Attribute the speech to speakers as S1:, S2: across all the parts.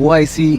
S1: OIC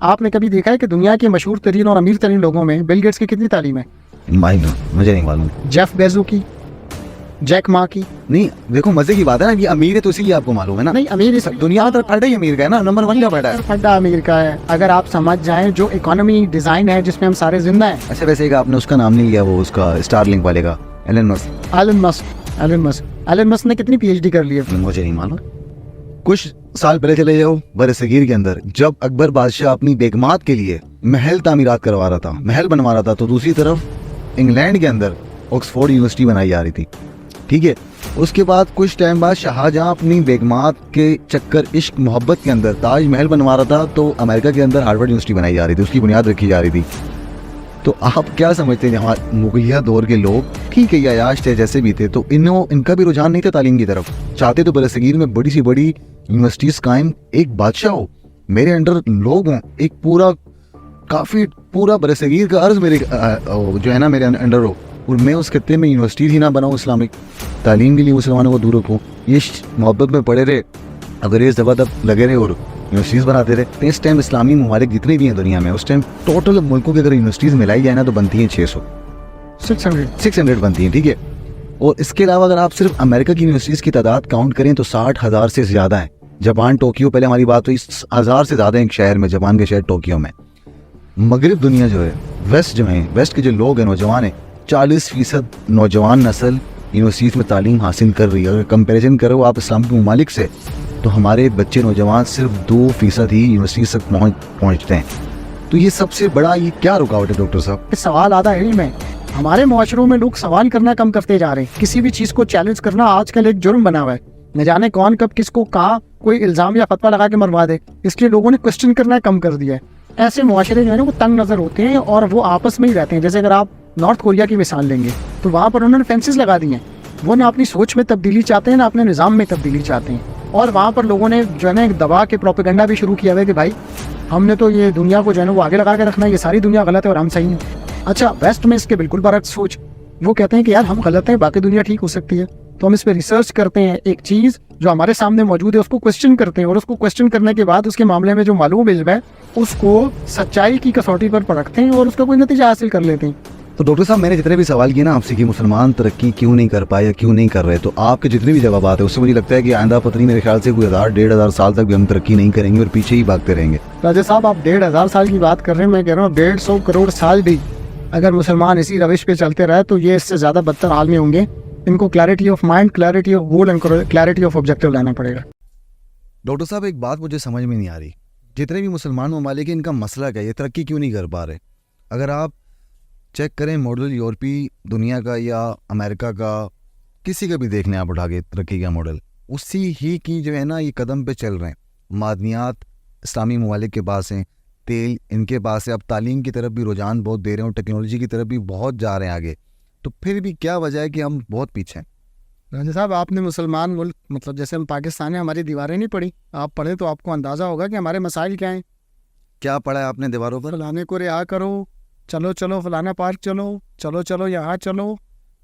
S2: آپ نے کبھی دیکھا ہے کہ دنیا کے مشہور ترین اور امیر ترین لوگوں میں بل گیٹس کی کتنی تعلیم ہے؟
S1: مجھے نہیں معلوم.
S2: جیف بیزو کی, جیک ما کی.
S1: نہیں دیکھو مزے کی بات ہے نا, یہ امیر ہے تو اسی لیے آپ کو معلوم ہے نا.
S2: نہیں, امیر اس
S1: دنیا میں تو پڑھا ہی امیر کا ہے نا, نمبر 1 کا پڑھا ہے.
S2: پھڈا امیر کا ہے. اگر آپ سمجھ جائیں جو اکانومی ڈیزائن ہے جس میں ہم سارے زندہ ہیں.
S1: اچھا ویسے ایک آپ نے اس کا نام نہیں لیا, وہ اس کا اسٹار لنک والے کا, ایلن مسک.
S2: ایلن مسک نے کتنی پی ایچ ڈی کر لی ہے؟
S1: مجھے نہیں معلوم. کچھ سال پہلے چلے جاؤ بر صغیر کے اندر, جب اکبر بادشاہ اپنی بیگمات کے لیے محل تعمیرات کروا رہا تھا, محل بنوا رہا تھا, تو دوسری طرف انگلینڈ کے اندر آکسفورڈ یونیورسٹی بنائی جا رہی تھی. ٹھیک ہے, اس کے بعد کچھ ٹائم بعد شاہجہاں اپنی بیگمات کے چکر عشق محبت کے اندر تاج محل بنوا رہا تھا, تو امریکہ کے اندر ہارورڈ یونیورسٹی بنائی جا رہی تھی, اس کی بنیاد رکھی جا رہی تھی. تو آپ کیا سمجھتے ہیں, مغلیہ دور کے لوگ ٹھیک ہے عیاش تھے جیسے بھی تھے, تو ان کا بھی رجحان نہیں تھا تعلیم کی طرف. چاہتے تو برصغیر میں بڑی سی بڑی یونیورسٹیز قائم, ایک بادشاہ ہو, میرے انڈر لوگ ہوں, ایک پورا برصغیر کا عرض میرے جو ہے نا میرے انڈر ہو, اور میں اس خطے میں یونیورسٹی ہی نہ بناؤں اسلامک تعلیم کے لیے, مسلمانوں کو دور رکھوں. یہ محبت میں پڑے رہے, اگر یہ زبردست لگے رہے اور یونیورسٹیز بناتے رہے. تو اس ٹائم اسلامی ممالک جتنے بھی ہیں دنیا میں, اس ٹائم ٹوٹل ملکوں کی اگر یونیورسٹیز ملائی جائے نا تو بنتی ہیں 600 بنتی ہیں. ٹھیک ہے, اور اس کے علاوہ اگر آپ صرف امریکہ کی یونیورسٹیز کی تعداد کاؤنٹ کریں تو 60,000 سے زیادہ ہیں. جاپان ٹوکیو, پہلے ہماری بات ہوئی, 1000 سے زیادہ ایک شہر میں, جاپان کے شہر ٹوکیو میں. مغرب دنیا جو ہے, ویسٹ کے جو لوگ ہیں, نوجوان ہیں, 40% نوجوان نسل یونیورسٹیز میں تعلیم حاصل کر رہی ہے. اگر کمپیریزن کرو آپ اسلامی ممالک سے, تو ہمارے بچے نوجوان صرف 2% ہی یونیورسٹیز تک پہنچتے ہیں. تو یہ سب سے بڑا یہ کیا رکاوٹ ہے ڈاکٹر صاحب؟
S2: سوال آدھا علم ہے. ہمارے معاشروں میں لوگ سوال کرنا کم کرتے جا رہے ہیں. کسی بھی چیز کو چیلنج کرنا آج کل ایک جرم بنا ہوا ہے. نہ جانے کون کب کس کو کہا کوئی الزام یا فتویٰ لگا کے مروا دے, اس لیے لوگوں نے کوشچن کرنا کم کر دیا ہے. ایسے معاشرے جو ہے نا وہ تنگ نظر ہوتے ہیں اور وہ آپس میں ہی رہتے ہیں. جیسے اگر آپ نارتھ کوریا کی مثال لیں گے تو وہاں پر انہوں نے فینسز لگا دی ہیں. وہ نہ اپنی سوچ میں تبدیلی چاہتے ہیں نہ اپنے نظام میں تبدیلی چاہتے ہیں. اور وہاں پر لوگوں نے جو ہے نا ایک دبا کے پروپیگنڈا بھی شروع کیا ہوا ہے کہ بھائی ہم نے تو یہ دنیا کو جو ہے نا وہ آگے لگا کے رکھنا ہے, یہ ساری دنیا غلط ہے اور ہم صحیح ہیں. اچھا ویسٹ میں اس کے بالکل برعکس سوچ, وہ کہتے ہیں کہ یار ہم غلط ہیں, باقی دنیا ٹھیک ہو سکتی ہے. تو ہم اس پہ ریسرچ کرتے ہیں, ایک چیز جو ہمارے سامنے موجود ہے اس کو کوشچن کرتے ہیں, اور اس کو کوشچن کرنے کے بعد اس کے معاملے میں جو معلوم علم ہے اس کو سچائی کی کسوٹی پر پرکھتے ہیں اور اس کا کوئی نتیجہ حاصل کر لیتے ہیں.
S1: تو ڈاکٹر صاحب میں نے جتنے بھی سوال کیے نا آپ سے کہ مسلمان ترقی کیوں نہیں کر پائے یا کیوں نہیں کر رہے, تو آپ کے جتنے بھی جوابات ہیں اس سے مجھے لگتا ہے کہ آئندہ پتہ نہیں میرے خیال سے کوئی 1000-1500 سال تک بھی ہم ترقی نہیں کریں گے اور پیچھے ہی بھاگتے رہیں گے.
S2: راجہ صاحب آپ 1500 سال کی بات کر رہے ہیں, میں کہہ رہا ہوں 150 کروڑ سال بھی اگر مسلمان اسی روش پہ چلتے رہے تو یہ اس سے زیادہ بدتر حال میں ہوں گے. ان کو clarity of mind, clarity of goal and clarity of objective لانا پڑے گا.
S1: ڈاکٹر صاحب ایک بات مجھے سمجھ میں نہیں آ رہی, جتنے بھی مسلمان ممالک ہیں ان کا مسئلہ کیا ہے, یہ ترقی کیوں نہیں کر پا رہے؟ اگر آپ چیک کریں ماڈل یورپی دنیا کا یا امریکہ کا, کسی کا بھی دیکھنے آپ اٹھا کے ترقی کا ماڈل, اسی ہی کی جو ہے نا یہ قدم پہ چل رہے ہیں. معدنیات اسلامی ممالک کے پاس ہیں, تیل ان کے پاس ہے, اب تعلیم کی طرف بھی رجحان بہت دے رہے ہیں اور ٹیکنالوجی کی طرف بھی بہت جا رہے ہیں آگے. تو پھر بھی کیا وجہ ہے کہ ہم بہت پیچھے ہیں؟
S2: راجہ صاحب آپ نے مسلمان ملک مطلب جیسے ہم پاکستان ہیں, ہماری دیواریں نہیں پڑھی, آپ پڑھیں تو آپ کو اندازہ ہوگا کہ ہمارے مسائل کیا ہیں.
S1: کیا پڑھا ہے آپ نے دیواروں پر؟
S2: فلانے کو رہا کرو, چلو فلانا پارک چلو یہاں چلو,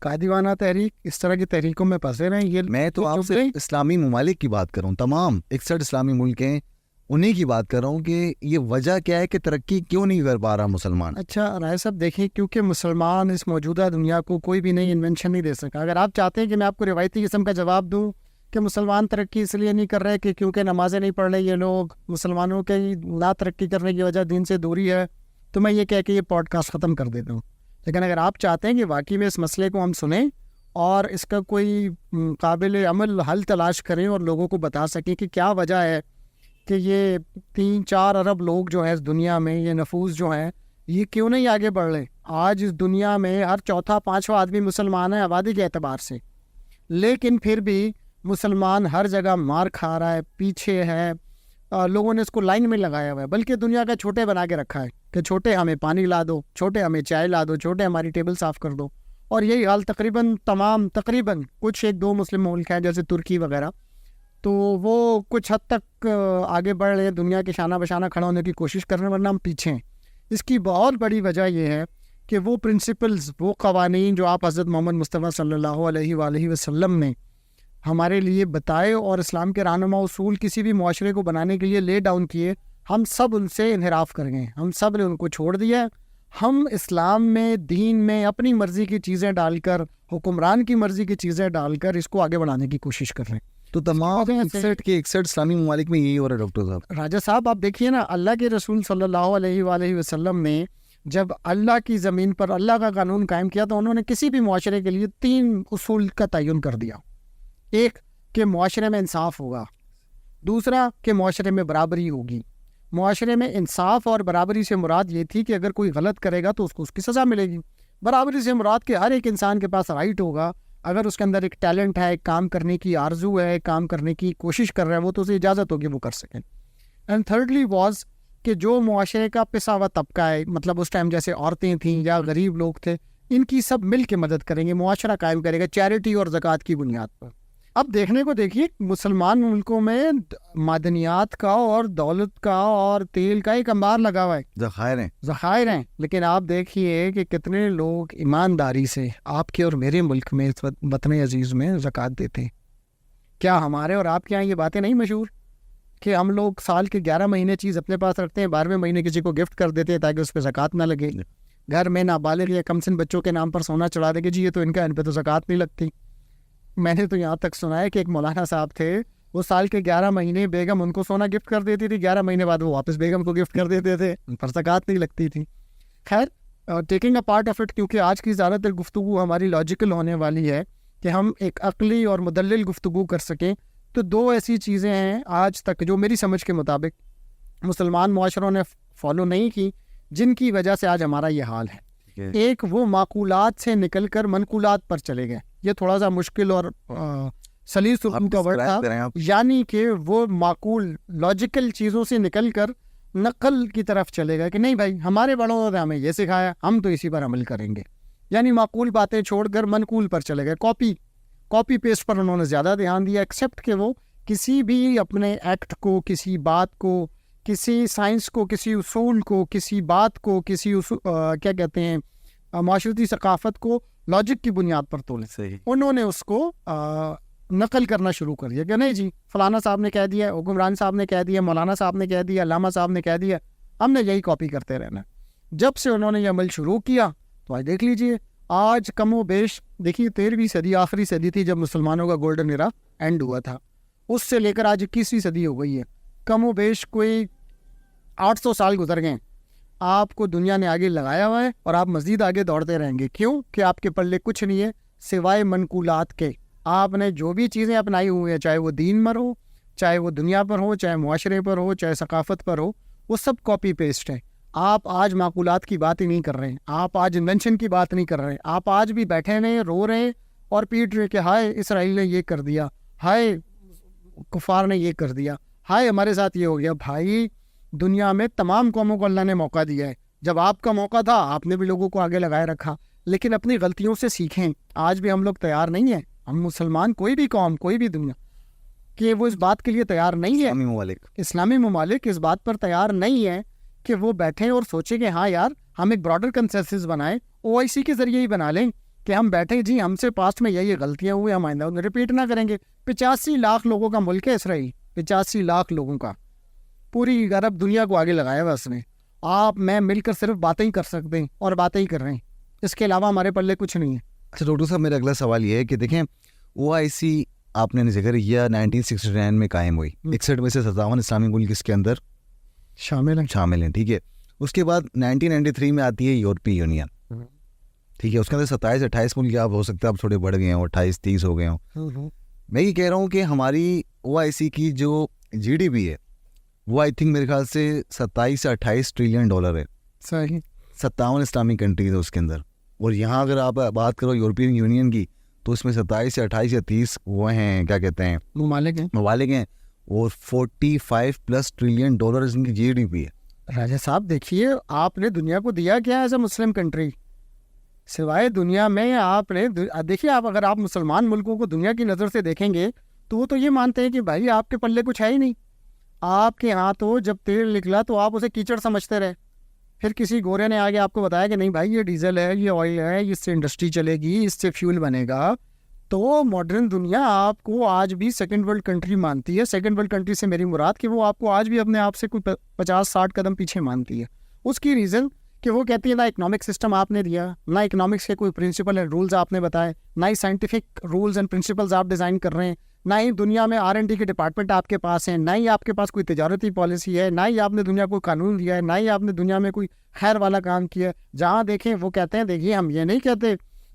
S2: قائدیوانہ تحریک, اس طرح کی تحریکوں میں پھنسے رہے ہیں. یہ
S1: میں تو آپ سے اسلامی ممالک کی بات کر رہا ہوں, تمام 61 اسلامی ملک ہیں, انہیں کی بات کر رہا ہوں کہ یہ وجہ کیا ہے کہ ترقی کیوں نہیں کر پا رہا مسلمان.
S2: اچھا رائے صاحب دیکھیں, کیونکہ مسلمان اس موجودہ دنیا کو کوئی بھی نئی انوینشن نہیں دے سکا. اگر آپ چاہتے ہیں کہ میں آپ کو روایتی قسم کا جواب دوں کہ مسلمان ترقی اس لیے نہیں کر رہے کہ کیونکہ نمازیں نہیں پڑھ رہے یہ لوگ, مسلمانوں کے نہ ترقی کرنے کی وجہ دین سے دوری ہے, تو میں یہ کہہ کے یہ پوڈ کاسٹ ختم کر دیتا ہوں. لیکن اگر آپ چاہتے ہیں کہ واقعی میں اس مسئلے کو ہم سنیں اور اس کا کوئی قابل عمل حل تلاش کریں اور لوگوں کو بتا سکیں کہ کیا وجہ ہے کہ یہ 3-4 ارب لوگ جو ہیں اس دنیا میں, یہ نفوس جو ہیں, یہ کیوں نہیں آگے بڑھ رہے. آج اس دنیا میں ہر 4تھا-5واں آدمی مسلمان ہے آبادی کے اعتبار سے, لیکن پھر بھی مسلمان ہر جگہ مار کھا رہا ہے, پیچھے ہے. لوگوں نے اس کو لائن میں لگایا ہوا ہے, بلکہ دنیا کا چھوٹے بنا کے رکھا ہے کہ چھوٹے ہمیں پانی لا دو, چھوٹے ہمیں چائے لا دو, چھوٹے ہماری ٹیبل صاف کر دو. اور یہی حال تقریباً کچھ 1-2 مسلم ملک ہیں جیسے ترکی وغیرہ, تو وہ کچھ حد تک آگے بڑھ رہے ہیں, دنیا کے شانہ بشانہ کھڑا ہونے کی کوشش کر رہے ہیں, ورنہ ہم پیچھے ہیں. اس کی بہت بڑی وجہ یہ ہے کہ وہ پرنسپلز, وہ قوانین جو آپ حضرت محمد مصطفیٰ صلی اللہ علیہ وآلہ وسلم نے ہمارے لیے بتائے اور اسلام کے رہنما اصول کسی بھی معاشرے کو بنانے کے لیے لے ڈاؤن کیے, ہم سب ان سے انحراف کر گئے, ہم سب نے ان کو چھوڑ دیا. ہم اسلام میں, دین میں اپنی مرضی کی چیزیں ڈال کر, حکمران کی مرضی کی چیزیں ڈال کر اس کو آگے بڑھانے کی کوشش کر رہے ہیں.
S1: تو تمام 61 اسلامی ممالک میں یہی ہو رہا ہے ڈاکٹر صاحب.
S2: راجہ صاحب آپ دیکھیے نا, اللہ کے رسول صلی اللہ علیہ وآلہ وسلم نے جب اللہ کی زمین پر اللہ کا قانون قائم کیا تو انہوں نے کسی بھی معاشرے کے لیے 3 اصول کا تعین کر دیا. ایک کہ معاشرے میں انصاف ہوگا, دوسرا کہ معاشرے میں برابری ہوگی. معاشرے میں انصاف اور برابری سے مراد یہ تھی کہ اگر کوئی غلط کرے گا تو اس کو اس کی سزا ملے گی. برابری سے مراد کہ ہر ایک انسان کے پاس رائٹ ہوگا, اگر اس کے اندر ایک ٹیلنٹ ہے, ایک کام کرنے کی آرزو ہے, کام کرنے کی کوشش کر رہا ہے, وہ تو اسے اجازت ہوگی وہ کر سکیں. اینڈ تھرڈلی واز کہ جو معاشرے کا پسا ہوا طبقہ ہے, مطلب اس ٹائم جیسے عورتیں تھیں یا غریب لوگ تھے, ان کی سب مل کے مدد کریں گے, معاشرہ قائم کرے گا چیریٹی اور زکوٰۃ کی بنیاد پر. اب دیکھنے کو دیکھیے مسلمان ملکوں میں معدنیات کا اور دولت کا اور تیل کا ایک انبار لگا ہوا ہے, ذخائر ہیں, لیکن آپ دیکھیے کہ کتنے لوگ ایمانداری سے آپ کے اور میرے ملک میں, وطن عزیز میں زکوٰۃ دیتے ہیں. کیا ہمارے اور آپ کے یہاں یہ باتیں نہیں مشہور کہ ہم لوگ سال کے 11 مہینے چیز اپنے پاس رکھتے ہیں, 12ویں مہینے کسی کو گفٹ کر دیتے ہیں تاکہ اس پہ زکوٰۃ نہ لگے. گھر میں نابالغ یا کم سن بچوں کے نام پر سونا چڑھا دے کہ جی یہ تو ان کا, ان پہ تو زکوٰۃ نہیں لگتی. میں نے تو یہاں تک سنا ہے کہ ایک مولانا صاحب تھے, وہ سال کے 11 مہینے بیگم ان کو سونا گفٹ کر دیتی تھی, 11 مہینے بعد وہ واپس بیگم کو گفٹ کر دیتے تھے, ان پر زکوٰۃ نہیں لگتی تھی. خیر, taking a part of it, کیونکہ آج کی زیادہ تر گفتگو ہماری لاجیکل ہونے والی ہے کہ ہم ایک عقلی اور مدلل گفتگو کر سکیں, تو 2 ایسی چیزیں ہیں آج تک جو میری سمجھ کے مطابق مسلمان معاشروں نے فالو نہیں کی, جن کی وجہ سے آج ہمارا یہ حال ہے. ایک وہ معقولات سے نکل کر منقولات پر چلے گئے. یہ تھوڑا سا مشکل اور سلیس اردو کا ورڈ تھا, یعنی کہ وہ معقول لاجیکل چیزوں سے نکل کر نقل کی طرف چلے گا کہ نہیں بھائی ہمارے بڑوں نے ہمیں یہ سکھایا, ہم تو اسی پر عمل کریں گے. یعنی معقول باتیں چھوڑ کر منقول پر چلے گئے, کاپی پیسٹ پر انہوں نے زیادہ دھیان دیا, ایکسیپٹ کہ وہ کسی بھی اپنے ایکٹ کو, کسی بات کو, کسی سائنس کو, کسی اصول کو, کسی بات کو, کسی کیا کہتے ہیں معاشرتی ثقافت کو لاجک کی بنیاد پر تولے. انہوں نے اس کو نقل کرنا شروع کر دیا کہ نہیں جی فلانا صاحب نے کہہ دیا, حکمران صاحب نے کہہ دیا, مولانا صاحب نے کہہ دیا, علامہ صاحب نے کہہ دیا, ہم نے یہی کاپی کرتے رہنا. جب سے انہوں نے یہ عمل شروع کیا تو آج دیکھ لیجئے, آج کم و بیش دیکھیے 13ویں صدی آخری صدی تھی جب مسلمانوں کا گولڈن ایرا اینڈ ہوا تھا, اس سے لے کر آج 21ویں صدی ہو گئی ہے, کم و بیش کوئی 800 سال گزر گئے. آپ کو دنیا نے آگے لگایا ہوا ہے اور آپ مزید آگے دوڑتے رہیں گے. کیوں کہ آپ کے پلے کچھ نہیں ہے سوائے منقولات کے. آپ نے جو بھی چیزیں اپنائی ہوئی ہیں, چاہے وہ دین پر ہو, چاہے وہ دنیا پر ہو, چاہے معاشرے پر ہو, چاہے ثقافت پر ہو, وہ سب کاپی پیسٹ ہے. آپ آج معقولات کی بات ہی نہیں کر رہے ہیں, آپ آج انوینشن کی بات نہیں کر رہے ہیں. آپ آج بھی بیٹھے رہے, رو رہے اور پیٹ رہے کہ ہائے اسرائیل نے یہ کر دیا, ہائے کفار نے یہ کر دیا, ہائے ہمارے ساتھ یہ ہو گیا. بھائی دنیا میں تمام قوموں کو اللہ نے موقع دیا ہے. جب آپ کا موقع تھا آپ نے بھی لوگوں کو آگے لگائے رکھا, لیکن اپنی غلطیوں سے سیکھیں. آج بھی ہم لوگ تیار نہیں ہیں, ہم مسلمان, کوئی بھی قوم, کوئی بھی دنیا, کہ وہ اس بات کے لیے تیار نہیں ہے. اسلامی ممالک اس بات پر تیار نہیں ہے کہ وہ بیٹھیں اور سوچیں کہ ہاں یار ہم ایک براڈر کنسنسس بنائیں, OIC کے ذریعے ہی بنا لیں کہ ہم بیٹھیں جی ہم سے پاسٹ میں یہ غلطیاں ہوئی, ہم آئندہ ریپیٹ نہ کریں گے. 85 لاکھ لوگوں کا ملک ہے اسرائیل, 85 لاکھ لوگوں کا, پوری عرب دنیا کو آگے لگایا ہوا اس نے. آپ میں مل کر صرف باتیں ہی کر سکتے ہیں اور باتیں ہی کر رہے ہیں, اس کے علاوہ ہمارے پلے کچھ نہیں ہے.
S1: اچھا ڈاکٹر صاحب, میرا اگلا سوال یہ ہے کہ دیکھیں OIC آپ نے ذکر کیا 1969 میں قائم ہوئی, 61 میں سے 57 اسلامی ملک اس کے اندر شامل ہیں, ٹھیک ہے. اس کے بعد 1993 میں آتی ہے یورپی یونین, ٹھیک ہے. اس کے اندر 27-28 ملک آپ ہو سکتا ہے اب تھوڑے بڑھ گئے ہوں, 28-30 ہو گئے ہوں. میں یہ کہہ رہا ہوں کہ ہماری OIC کی جو GDP ہے وہ آئی تھنک میرے خیال سے 27 سے 28 ٹریلین ڈالر ہے.
S2: صحیح.
S1: 57 اسلامی کنٹریز ہے اس کے اندر, اور یہاں اگر آپ بات کرو یورپین یونین کی تو اس میں 27 یا 28 یا 30 وہ ہیں کیا کہتے ہیں ممالک ہیں, اور 45+ ٹریلین ڈالر ان کی GDP ہے.
S2: راجہ صاحب دیکھیے آپ نے دنیا کو دیا کیا ایز اے مسلم کنٹری, سوائے دنیا میں آپ نے دیکھیے, آپ اگر آپ مسلمان ملکوں کو دنیا کی نظر سے دیکھیں گے تو وہ تو یہ مانتے ہیں کہ بھائی آپ کے پلے کچھ ہے ہی نہیں. آپ کے ہاں تو جب تیل نکلا تو آپ اسے کیچڑ سمجھتے رہے, پھر کسی گورے نے آگے آپ کو بتایا کہ نہیں بھائی یہ ڈیزل ہے, یہ آئل ہے, اس سے انڈسٹری چلے گی, اس سے فیول بنے گا, تو ماڈرن دنیا آپ کو آج بھی سیکنڈ ورلڈ کنٹری مانتی ہے. سیکنڈ ورلڈ کنٹری سے میری مراد کہ وہ آپ کو آج بھی اپنے آپ سے کوئی 50-60 قدم پیچھے مانتی ہے. اس کی ریزن کہ وہ کہتی ہے نہ اکنامک سسٹم آپ نے دیا, نہ اکنامکس کے کوئی پرنسپل اینڈ رولز آپ نے بتائے, نہ ہی سائنٹیفک رولز اینڈ پرنسپلز آپ ڈیزائن کر رہے ہیں, نہ ہی دنیا میں R&D کے ڈپارٹمنٹ آپ کے پاس ہیں, نہ ہی آپ کے پاس کوئی تجارتی پالیسی ہے, نہ ہی آپ نے دنیا کو قانون دیا ہے, نہ ہی آپ نے دنیا میں کوئی خیر والا کام کیا ہے. جہاں دیکھیں وہ کہتے ہیں دیکھیے ہم یہ نہیں کہتے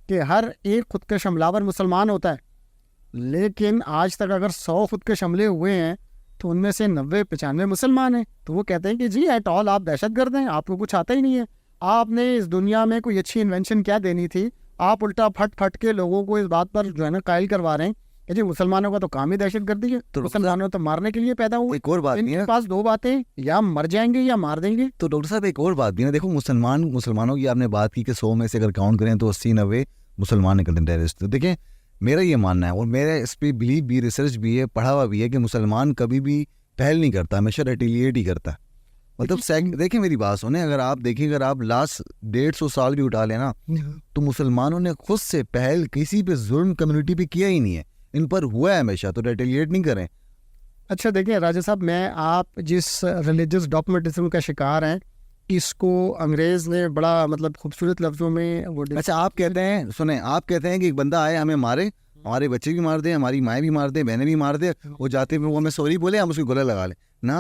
S2: کہ ہر ایک خودکش حملہ ور مسلمان ہوتا ہے, لیکن آج تک اگر 100 خودکش حملے ہوئے ہیں تو ان میں سے 90-95 مسلمان ہیں. تو وہ کہتے ہیں کہ جی ایٹ آل آپ دہشت گرد ہیں, آپ کو کچھ آتا ہی نہیں ہے. آپ نے اس دنیا میں کوئی اچھی انوینشن کیا دینی تھی, آپ الٹا پھٹ کے لوگوں کو اس بات پر جو ہے نا قائل کروا رہے ہیں کہ جی مسلمانوں کا تو کام ہی دہشت گردی ہے, تو مسلمانوں تو مارنے کے لیے پیدا ہوئے.
S1: ایک اور بات
S2: ان
S1: نہیں
S2: کے
S1: ہے,
S2: پاس دو باتیں, یا مر جائیں گے یا مار دیں گے.
S1: تو ڈاکٹر صاحب ایک اور بات بھی ہے, دیکھو مسلمانوں کی آپ نے بات کی کہ 100 میں سے اگر کاؤنٹ کریں تو 80-90 مسلمان نکلتے ہیں ٹیررسٹ. دیکھیں میرا یہ ماننا ہے اور میرا اس پہ بلیو بھی, ریسرچ بھی ہے, پڑھا ہوا بھی ہے کہ مسلمان کبھی بھی پہل نہیں کرتا, ہمیشہ ریٹیلیٹ ہی کرتا ہے. مطلب دیکھیں میری بات سنیں, اگر آپ دیکھیں اگر آپ لاسٹ 150 سال بھی اٹھا لیں نا تو مسلمانوں نے خود سے پہل کسی پہ ظلم کمیونٹی پہ کیا ہی نہیں ہے, ان پر ہوا ہے ہمیشہ, تو ریٹیلیٹ نہیں کریں.
S2: اچھا دیکھیں راجہ صاحب, میں آپ جس ریلیجس ڈاگمیٹزم کا شکار ہیں اس کو انگریز نے بڑا مطلب خوبصورت لفظوں میں وہ
S1: اچھا آپ کہتے ہیں, سنیں, آپ کہتے ہیں کہ ایک بندہ آئے ہمیں مارے, ہمارے بچے بھی مار دیں, ہماری مائیں بھی مار دیں, بہنیں بھی مار دیں, وہ جاتے ہیں وہ ہمیں سوری بولے, ہم اس کو گلے لگا لیں. نہ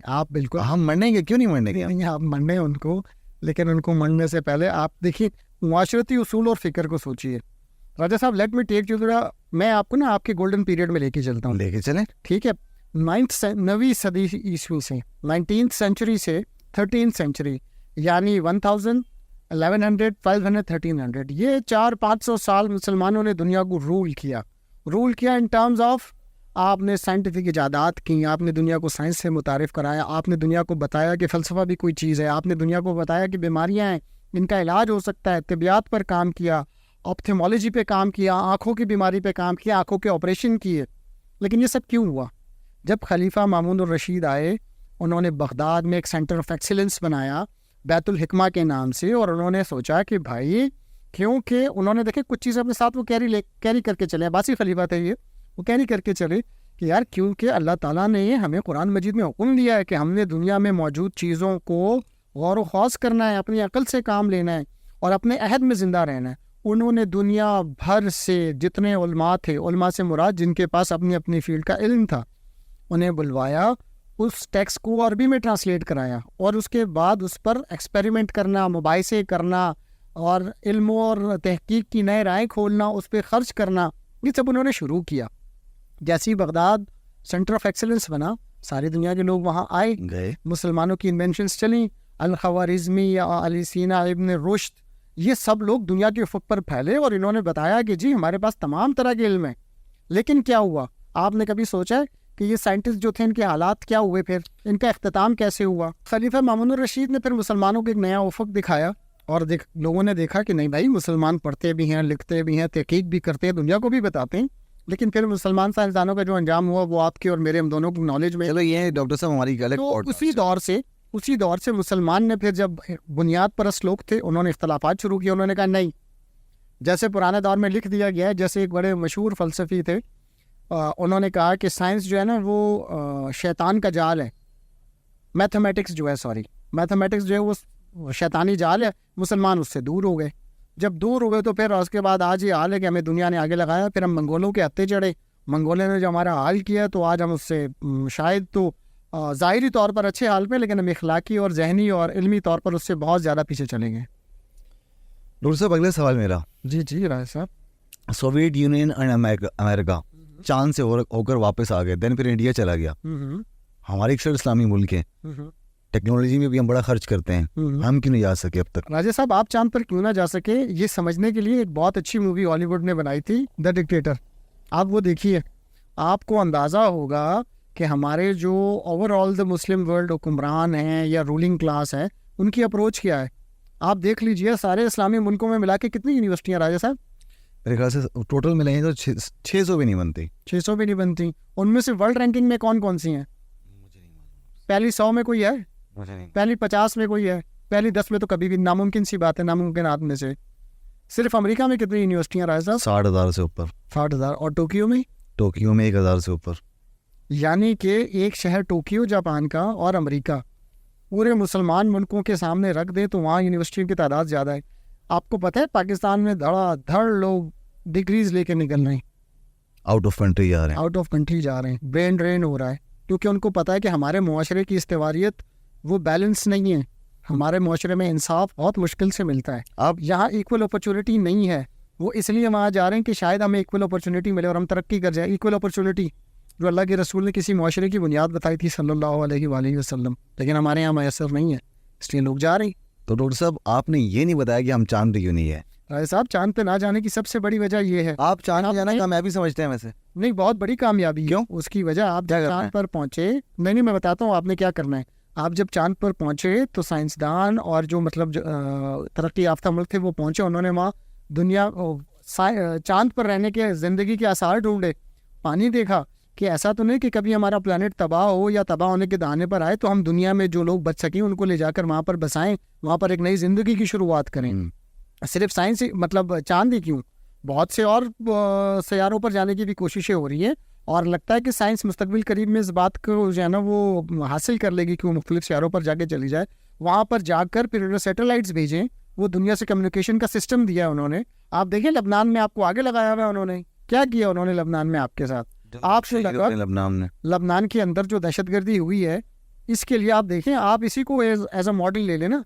S2: آپ بالکل,
S1: ہم مرنے گے, کیوں نہیں مرنے گے,
S2: نہیں آپ مرنے ان کو, لیکن ان کو مرنے سے پہلے آپ دیکھیے معاشرتی اصول اور فکر کو سوچیے. راجہ صاحب لیٹ می ٹیک یو, میں آپ کو نا آپ کے گولڈن پیریڈ میں لے کے چلتا ہوں.
S1: لے کے چلیں,
S2: ٹھیک ہے. 9ویں صدی عیسوی سے 19th سینچری سے 13th سینچری, یعنی 1000, 1100, 1200, 1300, یہ 400-500 سال مسلمانوں نے دنیا کو رول کیا ان ٹرمز آف, آپ نے سائنٹیفک ایجادات کی, آپ نے دنیا کو سائنس سے متعارف کرایا, آپ نے دنیا کو بتایا کہ فلسفہ بھی کوئی چیز ہے, آپ نے دنیا کو بتایا کہ بیماریاں ہیں ان کا علاج ہو سکتا ہے, طبیعت پر کام کیا, آپتھیمالوجی پہ کام کیا, آنکھوں کی بیماری پہ کام کیا, آنکھوں کے آپریشن کیے. لیکن یہ سب کیوں ہوا؟ جب خلیفہ مامون الرشید آئے, انہوں نے بغداد میں ایک سینٹر آف ایکسیلنس بنایا بیت الحکمہ کے نام سے, اور انہوں نے سوچا کہ بھائی, کیونکہ انہوں نے دیکھے کچھ چیزیں اپنے ساتھ وہ کیری کر کے چلے, عباسی خلیفہ تھے یہ, وہ کیری کر کے چلے کہ یار کیونکہ اللہ تعالیٰ نے ہمیں قرآن مجید میں حکم دیا ہے کہ ہم نے دنیا میں موجود چیزوں کو غور و خوض کرنا ہے, اپنی عقل سے کام لینا ہے اور اپنے عہد میں زندہ رہنا ہے. انہوں نے دنیا بھر سے جتنے علماء تھے, علماء سے مراد جن کے پاس اپنی اپنی فیلڈ کا علم تھا, انہیں بلوایا, اس ٹیکسٹ کو عربی میں ٹرانسلیٹ کرایا, اور اس کے بعد اس پر ایکسپیریمنٹ کرنا, مباحثے کرنا, اور علم اور تحقیق کی نئے رائے کھولنا, اس پہ خرچ کرنا, یہ سب انہوں نے شروع کیا. جیسی بغداد سینٹر آف ایکسیلنس بنا, ساری دنیا کے لوگ وہاں آئے
S1: گئے,
S2: مسلمانوں کی انوینشنس چلیں, الخوارزمی یا علی سینا ابن رشد, یہ سب لوگ دنیا کے افق پر پھیلے, اور انہوں نے بتایا کہ جی ہمارے پاس تمام طرح کے علم ہیں. لیکن کیا ہوا؟ آپ نے کبھی سوچا ہے کہ یہ سائنٹسٹ جو تھے ان کے حالات کیا ہوئے, پھر ان کا اختتام کیسے ہوا؟ خلیفہ مامون الرشید نے پھر مسلمانوں کو ایک نیا افق دکھایا, اور لوگوں نے دیکھا کہ نہیں بھائی, مسلمان پڑھتے بھی ہیں, لکھتے بھی ہیں, تحقیق بھی کرتے ہیں, دنیا کو بھی بتاتے ہیں. لیکن پھر مسلمان سائنسدانوں کا جو انجام ہوا وہ آپ کے اور میرے ہم دونوں کی نالج میں.
S1: چلو یہ ڈاکٹر صاحب ہماری
S2: اسی دور سے مسلمان نے پھر جب بنیاد پرست لوگ تھے, انہوں نے اختلافات شروع کیے. انہوں نے کہا نہیں, جیسے پرانے دور میں لکھ دیا گیا ہے, جیسے ایک بڑے مشہور فلسفی تھے, انہوں نے کہا کہ سائنس جو ہے نا وہ شیطان کا جال ہے, میتھمیٹکس جو ہے وہ شیطانی جال ہے. مسلمان اس سے دور ہو گئے. جب دور ہو گئے تو پھر اس کے بعد آج یہ حال ہے کہ ہمیں دنیا نے آگے لگایا, پھر ہم منگولوں کے ہتھے چڑھے, منگولوں نے جو ہمارا حال کیا تو آج ہم اس سے شاید تو ظاہری طور پر اچھے حال پہ, لیکن ہم اخلاقی اور ذہنی اور علمی طور پر اس سے بہت زیادہ پیچھے چلیں گے.
S1: ڈاکٹر صاحب اگلا سوال میرا,
S2: جی رائے صاحب,
S1: سوویت یونین اینڈ امریکہ چاند سے ہو کر واپس آ گئے, دین پھر انڈیا چلا گیا. ہمارے اکثر اسلامی ملک ہیں, ٹیکنالوجی میں بھی ہم بڑا خرچ کرتے ہیں, ہم کیوں نہیں جا سکے اب تک؟
S2: راجہ صاحب آپ چاند پر کیوں نہ جا سکے, یہ سمجھنے کے لیے ایک بہت اچھی مووی ہالی ووڈ نے بنائی تھی, دا ڈکٹیٹر. آپ وہ دیکھیے, آپ کو اندازہ ہوگا کہ ہمارے جو اوور آل دا مسلم ورلڈ حکمران ہیں یا رولنگ کلاس ہے, ان کی اپروچ کیا ہے. آپ دیکھ لیجئے, سارے اسلامی ملکوں میں ملا کے کتنی یونیورسٹیاں راجہ صاحب؟
S1: میرے خیال سے ٹوٹل ملیں گے تو 600 بھی نہیں بنتی.
S2: 600 بھی نہیں بنتی. ان میں سے ورلڈ رینکنگ میں کون سی ہیں؟ پہلی 100 میں کوئی ہے, پہلی 50 میں کوئی ہے, پہلی 10 میں تو کبھی بھی ناممکن سی بات ہے, ناممکنات میں سے. صرف امریکہ میں کتنی یونیورسٹیاں رائے صاحب؟
S1: 60,000 سے اوپر.
S2: 60,000. اور ٹوکیو میں؟
S1: ٹوکیو میں 1,000 سے اوپر.
S2: یعنی کہ ایک شہر ٹوکیو جاپان کا اور امریکہ پورے مسلمان ملکوں کے سامنے رکھ دیں تو وہاں یونیورسٹیوں کی تعداد زیادہ ہے. آپ کو پتہ ہے پاکستان میں دھڑا دھڑ لوگ ڈگریز لے کے نکل رہے ہیں,
S1: آؤٹ آف کنٹری جا رہے ہیں.
S2: آؤٹ آف کنٹری جا رہے ہیں, برین ڈرین ہو رہا ہے, کیونکہ ان کو پتہ ہے کہ ہمارے معاشرے کی استواریت وہ بیلنس نہیں ہے. ہمارے معاشرے میں انصاف بہت مشکل سے ملتا ہے. اب یہاں ایکول اپرچونٹی نہیں ہے, وہ اس لیے وہاں جا رہے ہیں کہ شاید ہمیں ایکول اپرچونٹی ملے اور ہم ترقی کر جائیں. ایکول اپرچونٹی جو اللہ کے رسول نے کسی معاشرے کی بنیاد بتائی تھی صلی اللہ علیہ وآلہ وسلم, لیکن ہمارے یہاں میسر نہیں ہے, اس لیے لوگ جا رہے ہیں.
S1: تو ڈاکٹر صاحب آپ نے یہ نہیں بتایا کہ ہم چاند پہ کیوں نہیں ہے.
S2: رائے صاحب چاند پہ نہ جانے کی سب سے بڑی وجہ یہ ہے.
S1: آپ چاند جانا کامیابی سمجھتے ہیں ویسے؟
S2: نہیں, بہت بڑی کامیابی. کیوں؟ اس کی وجہ آپ جب چاند پر پہنچے, نہیں میں بتاتا ہوں آپ نے کیا کرنا ہے. آپ جب چاند پر پہنچے تو سائنسدان اور جو مطلب ترقی یافتہ ملک تھے وہ پہنچے, انہوں نے وہاں دنیا چاند پر رہنے کے زندگی کے آثار ڈھونڈے, پانی دیکھا کہ ایسا تو نہیں کہ کبھی ہمارا پلانٹ تباہ ہو یا تباہ ہونے کے دہانے پر آئے تو ہم دنیا میں جو لوگ بچ سکیں ان کو لے جا کر وہاں پر بسائیں, وہاں پر ایک نئی زندگی کی شروعات کریں. صرف سائنس مطلب چاند ہی کیوں, بہت سے اور سیاروں پر جانے کی بھی کوششیں ہو رہی ہیں, اور لگتا ہے کہ سائنس مستقبل قریب میں اس بات کو جو ہے نا وہ حاصل کر لے گی کہ وہ مختلف سیاروں پر جا کے چلی جائے, وہاں پر جا کر پھر سیٹلائٹس بھیجیں, وہ دنیا سے کمیونیکیشن کا سسٹم دیا ہے انہوں نے. آپ دیکھیں لبنان میں آپ کو آگے لگایا ہوا ہے, انہوں نے کیا کیا, انہوں نے لبنان میں آپ کے ساتھ آپ سے لگا لبنان کے اندر جو دہشت گردی ہوئی ہے اس کے لیے آپ دیکھیں, آپ اسی کو ایز اے ماڈل لے لیں نا.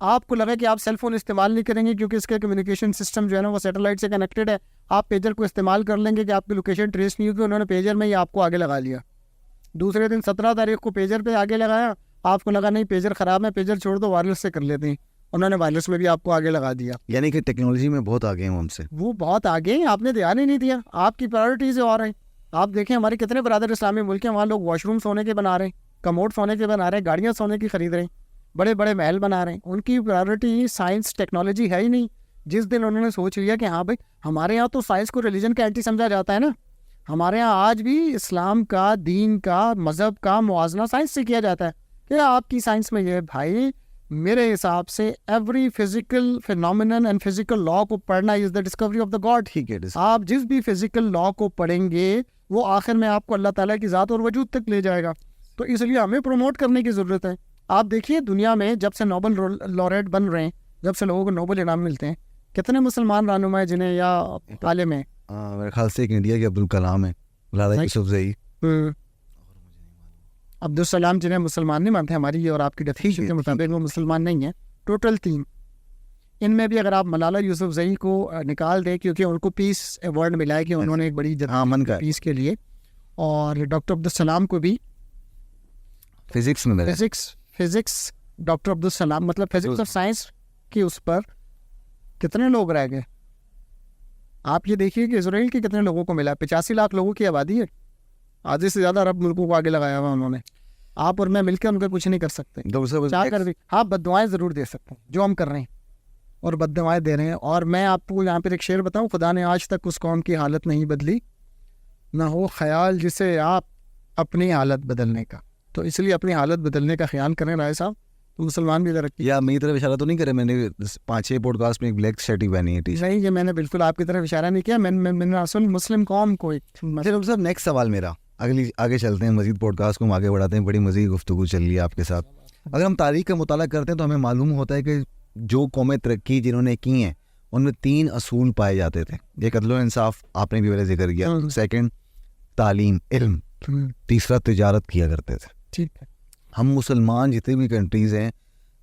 S2: آپ کو لگا کہ آپ سیل فون استعمال نہیں کریں گے کیونکہ اس کا کمیونیکیشن سسٹم جو ہے نا وہ سیٹلائٹ سے کنیکٹڈ ہے, آپ پیجر کو استعمال کر لیں گے کہ آپ کی لوکیشن ٹریس نہیں ہوگی. انہوں نے پیجر میں ہی آپ کو آگے لگا لیا. دوسرے دن 17 تاریخ کو پیجر پہ آگے لگایا, آپ کو لگا نہیں پیجر خراب ہے, پیجر چھوڑ دو وائرلیس سے کر لیتے ہیں, انہوں نے وائرلیس میں بھی آپ کو آگے لگا دیا.
S1: یعنی کہ ٹیکنالوجی میں بہت آگے ہیں ہم سے,
S2: وہ بہت آگے ہیں, آپ نے دھیان ہی نہیں دیا, آپ کی پرائرٹیز اور ہیں. آپ دیکھیں ہمارے کتنے برادر اسلامی ملک ہیں, وہاں لوگ واش روم سونے کے بنا رہے ہیں, کموڈ سونے کے بنا رہے ہیں, گاڑیاں سونے کی خرید رہے ہیں, بڑے بڑے محل بنا رہے ہیں. ان کی پرائرٹی سائنس ٹیکنالوجی ہے ہی نہیں. جس دن انہوں نے سوچ لیا کہ ہاں بھائی ہمارے یہاں تو سائنس کو ریلیجن کا اینٹی سمجھا جاتا ہے نا, ہمارے یہاں آج بھی اسلام کا, دین کا, مذہب کا موازنہ سائنس سے کیا جاتا ہے کہ آپ کی سائنس میں یہ بھائی میرے حساب سے every physical phenomenon and physical law کو پڑھنا is the discovery of the God. ٹھیک ہے, آپ جس بھی فزیکل لا کو پڑھیں گے وہ آخر میں آپ کو اللہ تعالیٰ کی ذات اور وجود تک لے جائے گا. تو اس لیے ہمیں پروموٹ کرنے کی ضرورت ہے. آپ دیکھیے دنیا میں جب سے نوبل لوریٹ بن رہے ہیں, جب سے لوگوں کو نوبل انعام ملتے ہیں, کتنے مسلمان رہنما ہیں جنہیں یا عالم ہیں؟
S1: میرے خیال سے ایک انڈیا کے عبدالکلام ہے, مولانا یوسفزئی,
S2: عبدالسلام جنہیں مسلمان نہیں مانتے, ہماری اور آپ کی ڈیفینیشن کے مطابق وہ مسلمان نہیں ہیں. ٹوٹل 3, ان میں بھی اگر آپ ملالہ یوسفزئی کو نکال دیں کیونکہ ان کو پیس ایوارڈ ملا ہے کہ انہوں نے ایک بڑی
S1: من کا
S2: پیس کے لیے, اور ڈاکٹر عبدالسلام کو بھی
S1: فزکس میں
S2: فزکس ڈاکٹر عبدالسلام مطلب فزکس اور سائنس کی اس پر کتنے لوگ رہ گئے. آپ یہ دیکھیے کہ اسرائیل کے کتنے لوگوں کو ملا, 85 لاکھ لوگوں کی آبادی ہے, آدھے سے زیادہ عرب ملکوں کو آگے لگایا ہوا انہوں نے. آپ اور میں مل کے ان کا کچھ نہیں کر سکتے, کیا کر بھی, ہاں بد دعائیں ضرور دے سکتے ہیں جو ہم کر رہے ہیں, اور بد دعائیں دے رہے ہیں. اور میں آپ کو یہاں پر ایک شعر بتاؤں, خدا نے آج تک اس قوم کی حالت نہیں بدلی, نہ ہو خیال جسے آپ اپنی حالت بدلنے کا. تو اس لیے اپنی حالت بدلنے کا خیال کریں رائے صاحب, تو مسلمان بھی ترقی.
S1: یا میری طرف اشارہ تو نہیں کرے, میں نے 5-6 پوڈ کاسٹ میں ایک بلیک شرٹ ہی پہنی ہے.
S2: نہیں, یہ میں نے بالکل آپ کی طرف اشارہ نہیں کیا, میں نے اصل مسلم قوم کو.
S1: صاحب نیکسٹ سوال میرا, آگے چلتے ہیں, مزید پوڈ کاسٹ کو ہم آگے بڑھاتے ہیں, بڑی مزید گفتگو چل رہی ہے آپ کے ساتھ. اگر ہم تاریخ کا مطالعہ کرتے ہیں تو ہمیں معلوم ہوتا ہے کہ جو قومیں ترقی جنہوں نے کی ہیں ان میں 3 اصول پائے جاتے تھے. ایک عدل و انصاف, آپ نے بھی پہلے ذکر کیا. سیکنڈ تعلیم علم, تیسرا تجارت کیا کرتے تھے.
S2: ٹھیک ہے,
S1: ہم مسلمان جتنے بھی کنٹریز ہیں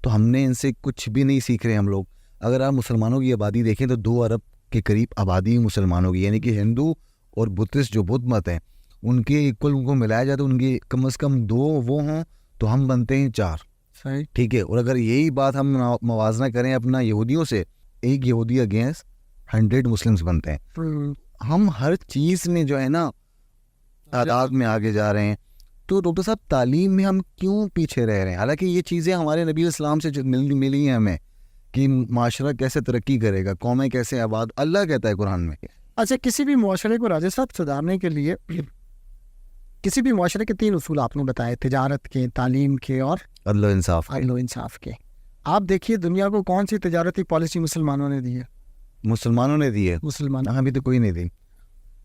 S1: تو ہم نے ان سے کچھ بھی نہیں سیکھ رہے ہم لوگ. اگر آپ مسلمانوں کی آبادی دیکھیں تو 2 ارب کے قریب آبادی مسلمانوں کی, یعنی کہ ہندو اور بدھسٹ جو بدھ مت ہیں ان کے ایکول ان کو ملایا جائے تو ان کی کم از کم 2 وہ ہوں تو ہم بنتے ہیں 4.
S2: صحیح,
S1: ٹھیک ہے. اور اگر یہی بات ہم موازنہ کریں اپنا یہودیوں سے, ایک یہودی اگینسٹ 100 مسلمس بنتے ہیں. ہم ہر چیز میں جو ہے نا تعداد میں آگے جا رہے ہیں. تو ڈاکٹر صاحب تعلیم میں ہم کیوں پیچھے رہ رہے ہیں, حالانکہ یہ چیزیں ہمارے نبی اسلام سے ملی ہیں ہمیں کہ معاشرہ کیسے ترقی کرے گا, قومیں کیسے آباد, اللہ کہتا ہے قرآن میں.
S2: اچھا, کسی بھی معاشرے کو راجہ صاحب سدھارنے کے لیے کسی بھی معاشرے کے 3 اصول آپ نے بتائے, تجارت کے, تعلیم کے اور
S1: عدل و انصاف
S2: کے. آپ دیکھیے دنیا کو کون سی تجارتی پالیسی مسلمانوں نے دی ہے,
S1: مسلمانوں نے دی ہے,
S2: مسلمان.
S1: ابھی تو کوئی نہیں دی.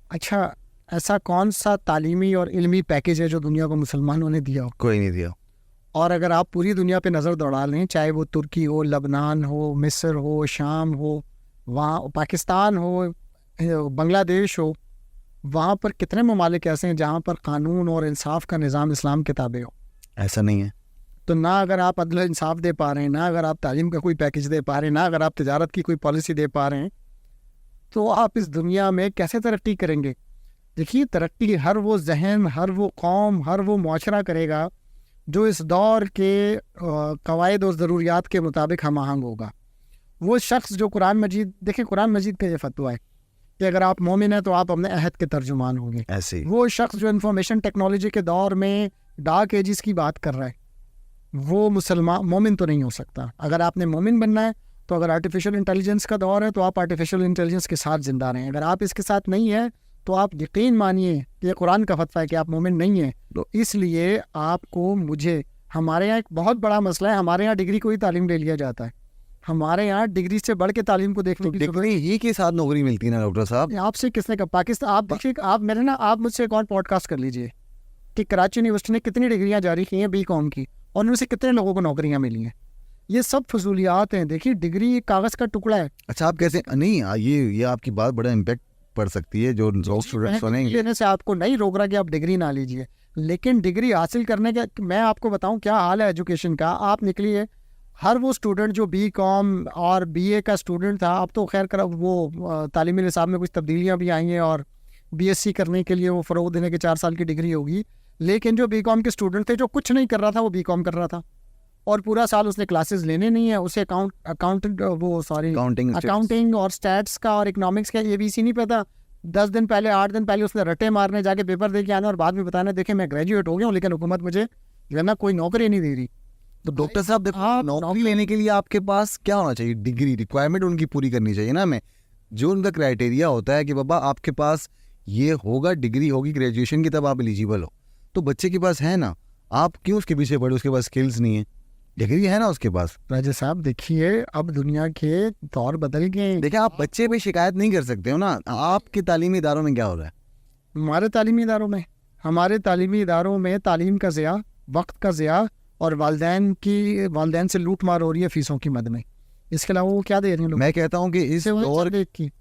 S2: اچھا ایسا کون سا تعلیمی اور علمی پیکیج ہے جو دنیا کو مسلمانوں نے دیا ہو؟
S1: کوئی نہیں دیا.
S2: اور اگر آپ پوری دنیا پہ نظر دوڑا لیں, چاہے وہ ترکی ہو, لبنان ہو, مصر ہو, شام ہو, وہاں پاکستان ہو, بنگلہ دیش ہو, وہاں پر کتنے ممالک ایسے ہیں جہاں پر قانون اور انصاف کا نظام اسلام کے تابع ہو؟
S1: ایسا نہیں ہے.
S2: تو نہ اگر آپ عدل و انصاف دے پا رہے ہیں, نہ اگر آپ تعلیم کا کوئی پیکیج دے پا رہے ہیں, نہ اگر آپ تجارت کی کوئی پالیسی دے پا رہے ہیں, تو آپ اس دنیا میں کیسے ترقی کریں گے؟ دیکھیے ترقی ہر وہ ذہن, ہر وہ قوم, ہر وہ معاشرہ کرے گا جو اس دور کے قواعد اور ضروریات کے مطابق ہم آہنگ ہوگا. وہ شخص جو قرآن مجید, دیکھیں قرآن مجید کا یہ فتویٰ ہے کہ اگر آپ مومن ہیں تو آپ اپنے عہد کے ترجمان ہوں گے.
S1: ایسے
S2: وہ شخص جو انفارمیشن ٹیکنالوجی کے دور میں ڈارک ایجز کی بات کر رہا ہے, وہ مسلمان مومن تو نہیں ہو سکتا. اگر آپ نے مومن بننا ہے تو اگر آرٹیفیشل انٹیلیجنس کا دور ہے تو آپ آرٹیفیشل انٹیلیجنس کے ساتھ زندہ رہیں. اگر آپ اس کے ساتھ نہیں ہیں تو آپ یقین مانیے کہ یہ قرآن کا فتویٰ ہے کہ آپ مومن نہیں ہیں. تو اس لیے آپ کو, مجھے, ہمارے یہاں ایک بہت بڑا مسئلہ ہے, ہمارے یہاں ڈگری کو ہی تعلیم لے لیا جاتا ہے. ہمارے یہاں ڈگری سے بڑھ کے تعلیم کو دیکھنے کی
S1: ڈگری ہی کے ساتھ نوکری ملتی ہے نا ڈاکٹر صاحب.
S2: آپ سے کس نے کہا؟ پاکستان, آپ دیکھیے, آپ میرے نا, آپ مجھ سے ایک اور پوڈ کاسٹ کر لیجئے کہ کراچی یونیورسٹی نے کتنی ڈگریاں جاری کی ہیں BCom کی, اور ان میں سے کتنے لوگوں کو نوکریاں ملی ہیں. یہ سب فضولیات ہیں. دیکھیے ڈگری ایک کاغذ کا ٹکڑا ہے.
S1: اچھا آپ کیسے نہیں, یہ آپ کی بات بڑا امپیکٹ پڑ سکتی ہے جو اسٹوڈنٹ سنیں گے.
S2: لینے سے آپ کو نہیں روک رہا کہ آپ ڈگری نہ لیجئے, لیکن ڈگری حاصل کرنے کا میں آپ کو بتاؤں کیا حال ہے ایجوکیشن کا. آپ نکلیے, ہر وہ اسٹوڈنٹ جو BCom اور BA کا اسٹوڈنٹ تھا, اب تو خیر وہ تعلیمی نصاب میں کچھ تبدیلیاں بھی آئی ہیں اور BSc کرنے کے لیے وہ فروغ دینے کے 4 سال کی ڈگری ہوگی. لیکن جو BCom کے اسٹوڈنٹ تھے, جو کچھ نہیں کر رہا تھا وہ BCom کر رہا تھا, اور پورا سال اس نے کلاسز لینے نہیں ہیں, اسے اکاؤنٹنگ اور اسٹیٹس کا اور اکنامکس کا ABC نہیں پتا. 10 دن پہلے 8 دن پہلے اس نے رٹے مارنے, جا کے پیپر دے کے آنا, اور بعد میں بتانا دیکھیں میں گریجویٹ ہو گیا ہوں لیکن حکومت مجھے جو ہے نا کوئی نوکری نہیں دے رہی.
S1: تو ڈاکٹر صاحب دیکھو, نوکری لینے کے لیے آپ کے پاس کیا ہونا چاہیے؟ ڈگری ریکوائرمنٹ ان کی پوری کرنی چاہیے نا. ہمیں جو ان کا کرائٹیریا ہوتا ہے کہ بابا آپ کے پاس یہ ہوگا, ڈگری ہوگی گریجویشن کی, تب آپ ایلیجیبل ہو. تو بچے کے پاس ہے نا, آپ کیوں اس کے پیچھے پڑے؟ اس کے پاس اسکلز نہیں ہیں, ڈگری ہے نا اس کے پاس.
S2: راجہ صاحب دیکھیے اب دنیا کے دور بدل گئے.
S1: دیکھیں آپ بچے پہ شکایت نہیں کر سکتے ہو نا. آپ کے تعلیمی اداروں میں کیا ہو رہا ہے؟
S2: ہمارے تعلیمی اداروں میں تعلیم کا ضیاع, وقت کا ضیاع, اور والدین سے لوٹ مار ہو رہی ہے فیسوں کی مد میں. اس کے علاوہ وہ کیا دے رہے ہیں لوگ؟
S1: میں کہتا ہوں کہ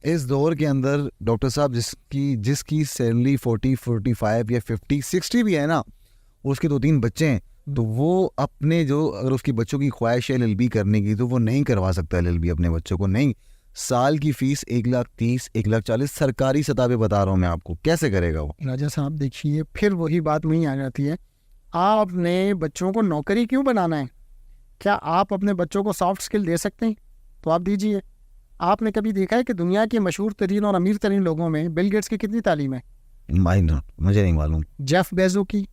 S1: اس دور کے اندر ڈاکٹر صاحب جس کی سیلری 40 45 یا 50 60 بھی ہے نا, اس کے 2-3 بچے ہیں, تو وہ اپنے جو اگر اس کی بچوں کی خواہش ہے LLB کرنے کی تو وہ نہیں کروا سکتا LLB اپنے بچوں کو. نہیں, سال کی فیس 1,30,000 1,40,000 سرکاری سطح پہ بتا رہا ہوں میں آپ کو, کیسے کرے گا وہ؟
S2: راجہ صاحب دیکھیے پھر وہی بات وہیں آ جاتی ہے, آپ نے بچوں کو نوکری کیوں بنانا ہے؟ کیا آپ اپنے بچوں کو سافٹ اسکل دے سکتے ہیں؟ تو آپ دیجیے. آپ نے کبھی دیکھا ہے کہ دنیا کے مشہور ترین اور امیر ترین لوگوں میں بل گیٹس کی کتنی تعلیم ہے؟
S1: مجھے نہیں معلوم.
S2: جیف بیزو کی,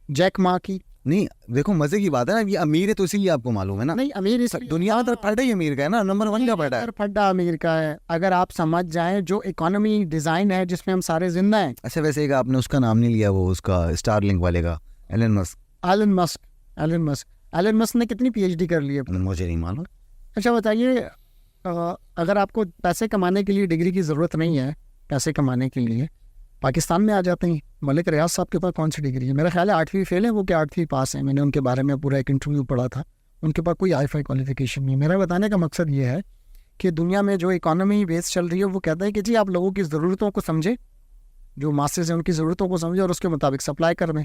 S2: جیک ما کی.
S1: نہیں دیکھو مزے کی بات ہے نا, یہ امیر ہے تو اسی لیے آپ کو معلوم ہے نا.
S2: نہیں امیر اس
S1: دنیا میں پھڈا ہی امیر کا ہے نا, نمبر 1 کا پھڈا ہے.
S2: پھڈا امیر کا ہے. اگر آپ سمجھ جائیں جو اکانومی ڈیزائن ہے جس میں ہم سارے زندہ ہیں.
S1: اچھا ویسے ایک آپ نے اس کا نام نہیں لیا, وہ اس کا اسٹار لنک والے کا, ایلن مسک نے کتنی PhD کر لی ہے؟ مجھے نہیں معلوم.
S2: اچھا بتائیے, اگر آپ کو پیسے کمانے کے لیے ڈگری کی ضرورت نہیں ہے, پیسے کمانے کے لیے پاکستان میں آ جاتے ہیں. ملک ریاض صاحب کے پاس کون سی ڈگری ہے؟ میرا خیال ہے 8ویں فیل ہے وہ, کہ 8ویں پاس ہیں. میں نے ان کے بارے میں پورا ایک انٹرویو پڑھا تھا, ان کے پاس کوئی ہائی کوالیفیکیشن نہیں. میرا بتانے کا مقصد یہ ہے کہ دنیا میں جو اکانومی بیس چل رہی ہے وہ کہتا ہے کہ جی آپ لوگوں کی ضرورتوں کو سمجھیں, جو ماسز ہیں ان کی ضرورتوں کو سمجھیں اور اس کے مطابق سپلائی کر دیں,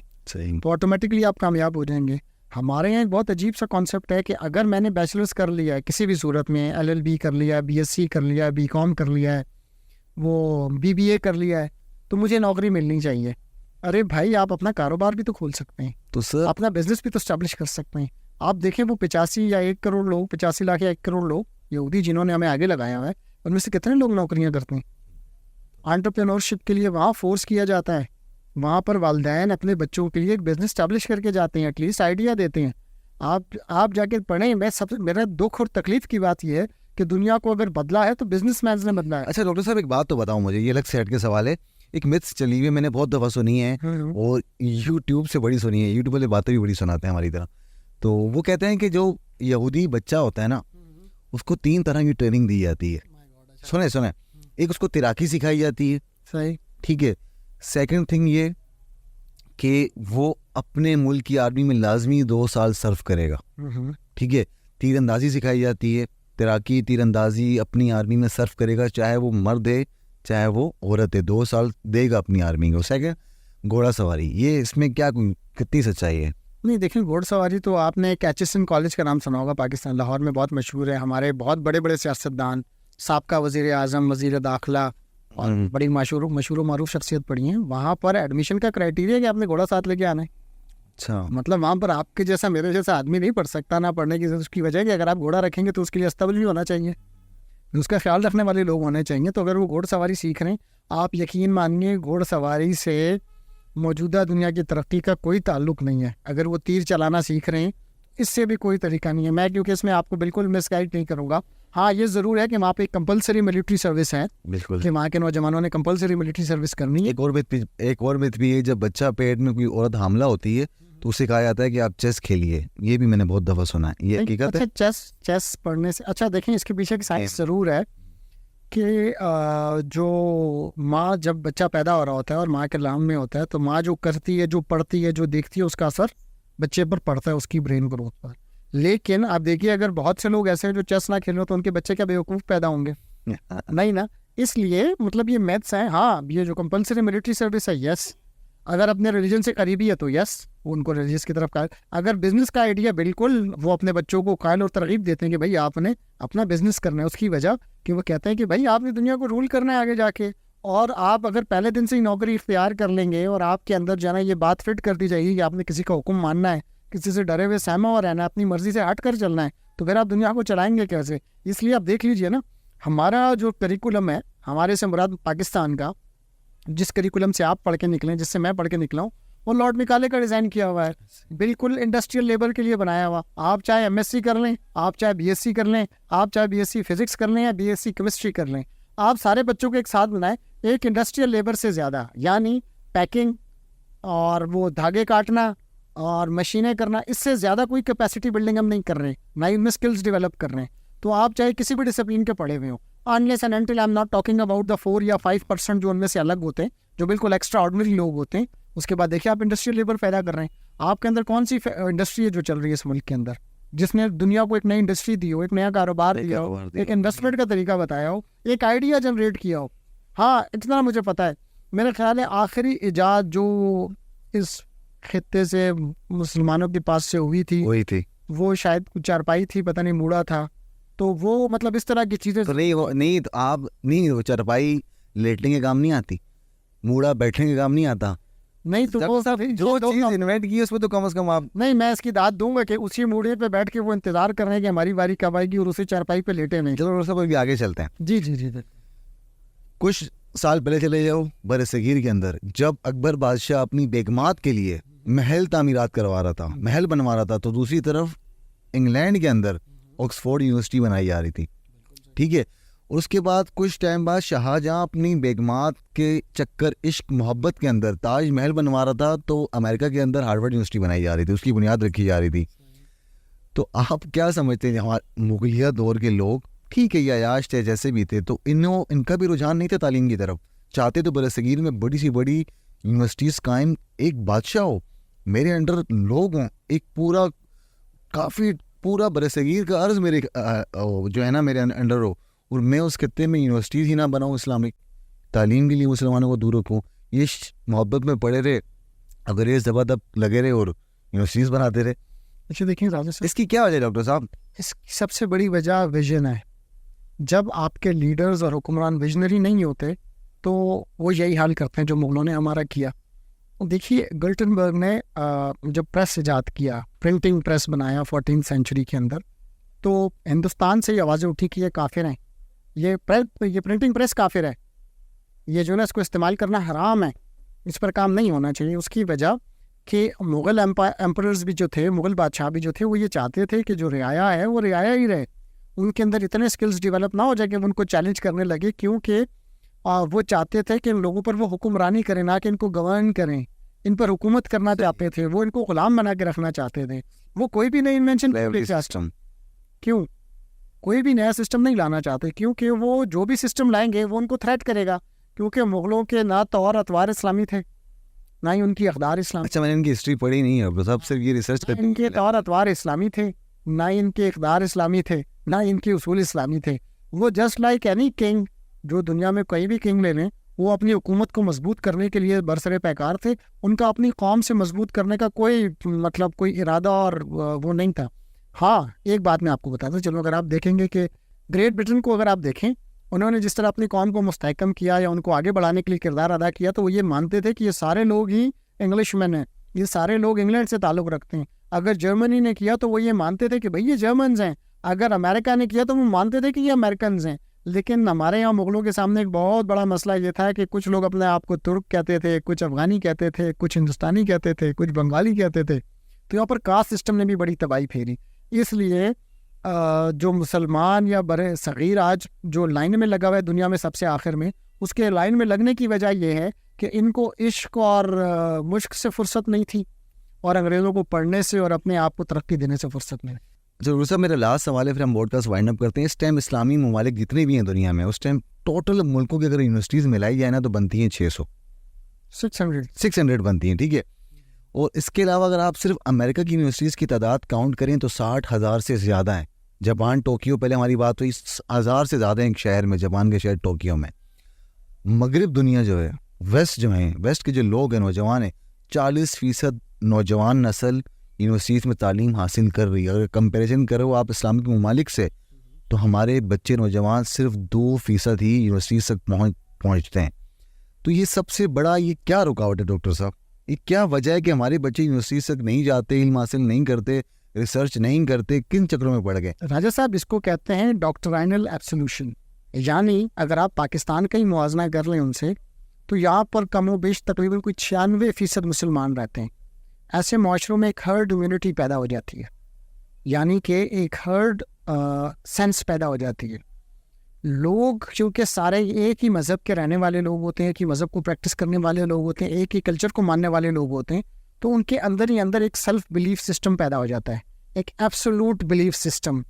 S2: تو آٹومیٹکلی آپ کامیاب ہو جائیں گے. ہمارے یہاں ایک بہت عجیب سا کانسیپٹ ہے کہ اگر میں نے بیچلرس کر لیا ہے کسی بھی صورت میں, LLB کر لیا ہے, BSc کر لیا ہے, BCom کر لیا ہے, وہ BBA کر لیا ہے, تو مجھے نوکری ملنی چاہیے. ارے بھائی آپ اپنا کاروبار بھی تو کھول سکتے ہیں,
S1: تو سر
S2: اپنا بزنس بھی تو اسٹیبلش کر سکتے ہیں. آپ دیکھیں وہ 85 یا 1 کروڑ لوگ, 85 لاکھ یا 1 کروڑ لوگ یہودی جنہوں نے ہمیں آگے لگایا ہوا ہے, ان میں سے کتنے لوگ نوکریاں کرتے ہیں؟ انٹرپرینورشپ کے لیے وہاں فورس کیا جاتا ہے, وہاں پر والدین اپنے بچوں کے لیے ایک بزنس اسٹیبلش کر کے جاتے ہیں, ایٹ لیسٹ آئیڈیا دیتے ہیں. آپ جا کے پڑھیں. میرا دکھ اور تکلیف کی بات یہ ہے کہ دنیا کو اگر بدلا ہے تو بزنس مینز نے بدلا ہے.
S1: اچھا ڈاکٹر صاحب ایک بات تو بتاؤں مجھے, یہ الگ سیٹ کے سوال ہے. ایک متس چلی ہوئی ہے, میں نے بہت دفعہ سنی ہے اور یوٹیوب سے بڑی سنی ہے, یوٹیوب والے باتیں بھی بڑی سناتے ہیں ہماری طرح. تو وہ کہتے ہیں کہ جو یہودی بچہ ہوتا ہے نا, اس کو 3 طرح کی ٹریننگ دی جاتی ہے. سنیں ایک اس کو تیراکی سکھائی جاتی ہے,
S2: صحیح,
S1: ٹھیک ہے. سیکنڈ تھنگ یہ کہ وہ اپنے ملک کی آرمی میں لازمی 2 سال سرو کرے گا, ٹھیک ہے. تیر اندازی سکھائی جاتی ہے, تیراکی تیر اندازی اپنی آرمی میں سرو کرے گا, چاہے وہ مرد ہے چاہے وہ عورت ہے, 2 سال دے گا اپنی آرمی کو. سیکنڈ گھوڑا سواری, یہ اس میں کیا کتنی سچائی ہے؟
S2: نہیں دیکھیں, گھوڑ سواری تو آپ نے ایچسن کالج کا نام سنا ہوگا, پاکستان لاہور میں بہت مشہور ہے. ہمارے بہت بڑے بڑے سیاستدان, سابقہ وزیر اعظم, وزیر داخلہ اور بڑی مشہور و معروف شخصیت پڑھی ہیں. وہاں پر ایڈمیشن کا کرائٹیریا ہے کہ آپ نے گھوڑا ساتھ لے کے آنا ہے.
S1: اچھا,
S2: مطلب وہاں پر آپ کے جیسا میرے جیسا آدمی نہیں پڑھ سکتا. نہ پڑھنے کی اس کی وجہ ہے کہ اگر آپ گھوڑا رکھیں گے تو اس کے لیے استبل بھی ہونا چاہیے, اس کا خیال رکھنے والے لوگ ہونے چاہیے. تو اگر وہ گھوڑ سواری سیکھ رہے ہیں, آپ یقین مانیے گھوڑ سواری سے موجودہ دنیا کی ترقی کا کوئی تعلق نہیں ہے. اگر وہ تیر چلانا سیکھ رہے ہیں اس سے بھی کوئی طریقہ نہیں ہے. میں کیونکہ اس میں آپ کو بالکل مس گائڈ نہیں کروں گا. ہاں یہ ضرور ہے کہ وہاں پہ ایک کمپلسری ملٹری سروس ہے,
S1: بالکل,
S2: کہ وہاں کے نوجوانوں نے کمپلسری ملٹری سروس کرنی ہے.
S1: ایک اور بات بھی ہے, جب بچہ پیٹ میں کوئی عورت حاملہ ہوتی ہے تو اسے کہا جاتا ہے کہ آپ چیس کھیلیے. یہ بھی میں نے بہت دفعہ سنا ہے, یہ حقیقت ہے.
S2: چیس پڑھنے سے اچھا دیکھیں اس کے پیچھے کی سائنس ضرور ہے کہ جو ماں جب بچہ پیدا ہو رہا ہوتا ہے اور ماں کے لام میں ہوتا ہے تو ماں جو کرتی ہے, جو پڑھتی ہے, جو دیکھتی ہے, اس کا اثر بچے پر پڑتا ہے, اس کی برین گروتھ پر. لیکن آپ دیکھیے اگر بہت سے لوگ ایسے ہیں جو چیس نہ کھیلیں تو ان کے بچے کیا بیوقوف پیدا ہوں گے؟ نہیں نا. اس لیے مطلب یہ میتھس ہیں. ہاں یہ جو کمپلسری ملٹری سروس ہے, یس. اگر اپنے ریلیجن سے قریبی ہے تو یس, ان کو ریلیجس کی طرف قائل. اگر بزنس کا آئیڈیا, بالکل وہ اپنے بچوں کو قائل اور ترغیب دیتے ہیں کہ بھائی آپ نے اپنا بزنس کرنا ہے. اس کی وجہ کہ وہ کہتے ہیں کہ بھائی آپ نے دنیا کو رول کرنا ہے آگے جا کے, اور آپ اگر پہلے دن سے ہی نوکری اختیار کر لیں گے اور آپ کے اندر جانا یہ بات فٹ کر دی جائے گی کہ آپ نے کسی کا حکم ماننا ہے, کسی سے ڈرے ہوئے سہما ہوا رہنا ہے, اپنی مرضی سے ہٹ کر چلنا ہے, تو پھر آپ دنیا کو چلائیں گے کیسے؟ اس لیے آپ دیکھ لیجئے نا, ہمارا جو کریکولم ہے, ہمارے سے مراد پاکستان کا, جس کریکولم سے آپ پڑھ کے نکلیں, جس سے میں پڑھ کے نکلا ہوں, وہ لارڈ میکالے کا ڈیزائن کیا ہوا ہے, بالکل انڈسٹریل لیبر کے لیے بنایا ہوا. آپ چاہے ایم ایس سی کر لیں, آپ چاہے بی ایس سی کر لیں, آپ چاہے بی ایس سی فزکس کر لیں یا بی ایس سی کیمسٹری کر لیں, آپ سارے بچوں کو ایک ساتھ بنائیں. ایک انڈسٹریل لیبر سے زیادہ, یعنی پیکنگ اور وہ دھاگے کاٹنا اور مشینیں کرنا, اس سے زیادہ کوئی کیپیسٹی بلڈنگ ہم نہیں کر رہے, نہ ان میں اسکلز ڈیولپ کر رہے ہیں. تو آپ چاہے کسی بھی ڈسپلین کے پڑھے ہوئے ہوں, unless and until I'm not talking about the 4 یا 5% جو ان میں سے الگ ہوتے ہیں, جو بالکل ایکسٹرا آرڈنری لوگ ہوتے ہیں. اس کے بعد دیکھیے آپ انڈسٹریل لیبر پیدا کر رہے ہیں. آپ کے اندر کون سی انڈسٹری ہے جو چل رہی ہے اس ملک کے اندر, جس نے دنیا کو ایک نئی انڈسٹری دی ہو, ایک نیا کاروبار دیا ہو, ایک انویسٹمنٹ کا طریقہ بتایا ہو, ایک آئیڈیا جنریٹ کیا ہو. ہاں اتنا مجھے پتا ہے, میرا خیال ہے آخری ایجاد جو اس خطے سے مسلمانوں کے پاس سے ہوئی تھی وہ شاید چارپائی تھی, پتہ نہیں موڑا تھا. تو وہ مطلب اس طرح کی چیزیں
S1: نہیں, تو آپ نہیں, وہ چارپائی لیٹنے کے کام نہیں آتی, موڑا بیٹھنے کے کام نہیں آتا.
S2: نہیں تو وہ
S1: جو چیز انوینٹ کی اس پہ تو کم از کم آپ
S2: نہیں, میں اس کی داد دوں گا کہ اسی موڑے پہ بیٹھ کے وہ انتظار کر رہے ہیں کہ ہماری باری کب آئے گی, اور اسی چارپائی پہ لیٹے ہوئے.
S1: چلو سب بھی آگے چلتے ہیں.
S2: جی جی جی.
S1: کچھ سال پہلے چلے جاؤ بر صغیر کے اندر, جب اکبر بادشاہ اپنی بیگمات کے لیے محل تعمیرات کروا رہا تھا, محل بنوا رہا تھا, تو دوسری طرف انگلینڈ کے اندر آکسفورڈ یونیورسٹی بنائی جا رہی تھی, ٹھیک ہے. اور اس کے بعد کچھ ٹائم بعد شاہجہاں اپنی بیگمات کے چکر عشق محبت کے اندر تاج محل بنوا رہا تھا, تو امریکہ کے اندر ہارورڈ یونیورسٹی بنائی جا رہی تھی, اس کی بنیاد رکھی جا رہی تھی. تو آپ کیا سمجھتے ہیں, ہمارے مغلیہ دور کے لوگ ٹھیک ہے یہ عیاش تھے جیسے بھی تھے, تو ان کا بھی رجحان نہیں تھا تعلیم کی طرف, چاہتے تو برصغیر میں بڑی سی بڑی یونیورسٹیز قائم, ایک بادشاہ ہو, میرے انڈر لوگ ہوں, ایک پورا کافی پورا برصغیر کا عرض میرے جو ہے نا میرے انڈر ہو, اور میں اس خطے میں یونیورسٹیز ہی نہ بناؤں, اسلامک تعلیم کے لیے مسلمانوں کو دور رکھوں. یہ محبت میں پڑے رہے, اگر یہ زبردست لگے رہے اور یونیورسٹیز بناتے رہے.
S2: اچھا دیکھیں راجہ صاحب,
S1: اس کی کیا وجہ ہے ڈاکٹر صاحب؟
S2: اس کی سب سے بڑی وجہ ویژن ہے. جب آپ کے لیڈرز اور حکمران ویژنری نہیں ہوتے تو وہ یہی حال کرتے ہیں جو مغلوں نے ہمارا کیا. دیکھیے گلٹنبرگ نے جب پریس ایجاد کیا, پرنٹنگ پریس بنایا 14 سینچری کے اندر, تو ہندوستان سے یہ آوازیں اٹھی کہ یہ کافر ہیں, یہ پرنٹنگ پریس کافر ہے, یہ جو ہے نا اس کو استعمال کرنا حرام ہے, اس پر کام نہیں ہونا چاہیے. اس کی وجہ کہ مغل ایمپررز بھی جو تھے, مغل بادشاہ بھی جو تھے, وہ یہ چاہتے تھے کہ جو رعایا ہے وہ رعایا ہی رہے, ان کے اندر اتنے سکلز ڈیولپ نہ ہو جائے کہ وہ ان کو چیلنج کرنے لگے, کیونکہ وہ چاہتے تھے کہ ان لوگوں پر وہ حکمرانی کریں, نہ کہ ان کو گورن کریں, ان پر حکومت کرنا چاہتے تھے, وہ ان کو غلام بنا کے رکھنا چاہتے تھے. وہ کوئی بھی نہیں انوینشن سسٹم, کیوں کوئی بھی نیا سسٹم نہیں لانا چاہتے، کیونکہ وہ جو بھی سسٹم لائیں گے وہ ان کو تھریٹ کرے گا، کیونکہ مغلوں کے نہ طور اطوار اسلامی تھے، نہ ہی ان کی اقدار اسلامی.
S1: اچھا، میں نے ان کی ہسٹری پڑھی نہیں ہے، بس اب صرف یہ ریسرچ
S2: ان کے طور اطوار اسلامی تھے، نہ ان کے اقدار اسلامی تھے، نہ ان کے اصول اسلامی تھے. وہ جسٹ لائک اینی کنگ، جو دنیا میں کوئی بھی کنگ لے لیں، وہ اپنی حکومت کو مضبوط کرنے کے لیے برسر پیکار تھے. ان کا اپنی قوم سے مضبوط کرنے کا کوئی کوئی ارادہ اور وہ نہیں تھا. ہاں، ایک بات میں آپ کو بتاتا ہوں، چلو اگر آپ دیکھیں گے کہ گریٹ برٹن کو اگر آپ دیکھیں، انہوں نے جس طرح اپنی قوم کو مستحکم کیا یا ان کو آگے بڑھانے کے لیے کردار ادا کیا، تو وہ یہ مانتے تھے کہ یہ سارے لوگ ہی انگلش مین ہیں، یہ سارے لوگ انگلینڈ سے تعلق رکھتے ہیں. اگر جرمنی نے کیا تو وہ یہ مانتے تھے کہ بھئی یہ جرمنز ہیں. اگر امریکہ نے کیا تو وہ مانتے تھے کہ یہ امریکنز ہیں. لیکن ہمارے یہاں مغلوں کے سامنے ایک بہت بڑا مسئلہ یہ تھا کہ کچھ لوگ اپنے آپ کو ترک کہتے تھے، کچھ افغانی کہتے تھے، کچھ ہندوستانی کہتے تھے، کچھ بنگالی کہتے تھے. تو یہاں پر کاسٹ سسٹم نے بھی بڑی تباہی پھیری. اس لیے جو مسلمان یا برے صغیر آج جو لائن میں لگا ہوا ہے دنیا میں سب سے آخر میں، اس کے لائن میں لگنے کی وجہ یہ ہے کہ ان کو عشق اور مشق سے فرصت نہیں تھی، اور انگریزوں کو پڑھنے سے اور اپنے آپ کو ترقی دینے سے فرصت نہیں.
S1: ضرور صاحب، میرا لاسٹ سوال ہے، پھر ہم بورڈ کاسٹ وائنڈ اپ کرتے ہیں. اس ٹائم اسلامی ممالک جتنے بھی ہیں دنیا میں، اس ٹائم ٹوٹل ملکوں کی اگر یونیورسٹیز ملائی جائے نا تو بنتی ہیں 600 بنتی ہیں، ٹھیک ہے. اور اس کے علاوہ اگر آپ صرف امریکہ کی یونیورسٹیز کی تعداد کاؤنٹ کریں تو 60,000 سے زیادہ ہیں. جاپان، ٹوکیو، پہلے ہماری بات ہوئی، 1000 سے زیادہ ایک شہر میں، جاپان کے شہر ٹوکیو میں. مغرب دنیا جو ہے، ویسٹ جو ہیں، ویسٹ کے جو لوگ ہیں، نوجوان ہیں، 40% نوجوان نسل یونیورسٹیز میں تعلیم حاصل کر رہی ہے. اگر کمپیریزن کرو آپ اسلامی ممالک سے، تو ہمارے بچے نوجوان صرف 2% ہی یونیورسٹیز تک پہنچتے ہیں. تو یہ سب سے بڑا یہ کیا رکاوٹ ہے ڈاکٹر صاحب؟ یہ کیا وجہ ہے کہ ہمارے بچے یونیورسٹیز تک نہیں جاتے، علم حاصل نہیں کرتے، ریسرچ نہیں کرتے؟ کن چکروں میں پڑ گئے؟
S2: راجہ صاحب، اس کو کہتے ہیں ڈاکٹرائنل ایبسولوشن. یعنی اگر آپ پاکستان کا ہی موازنہ کر لیں ان سے، تو یہاں پر کم و بیش تقریباً کوئی 96% مسلمان رہتے ہیں. ایسے معاشروں میں ایک ہرڈ امیونٹی پیدا ہو جاتی ہے، یعنی کہ ایک ہرڈ سینس پیدا ہو جاتی ہے. لوگ چونکہ سارے ایک ہی مذہب کے رہنے والے لوگ ہوتے ہیں، ایک ہی مذہب کو پریکٹس کرنے والے لوگ ہوتے ہیں، ایک ہی کلچر کو ماننے والے لوگ ہوتے ہیں، تو ان کے اندر ہی اندر ایک سیلف بلیف سسٹم پیدا ہو جاتا ہے، ایک ایبسولوٹ بلیف سسٹم.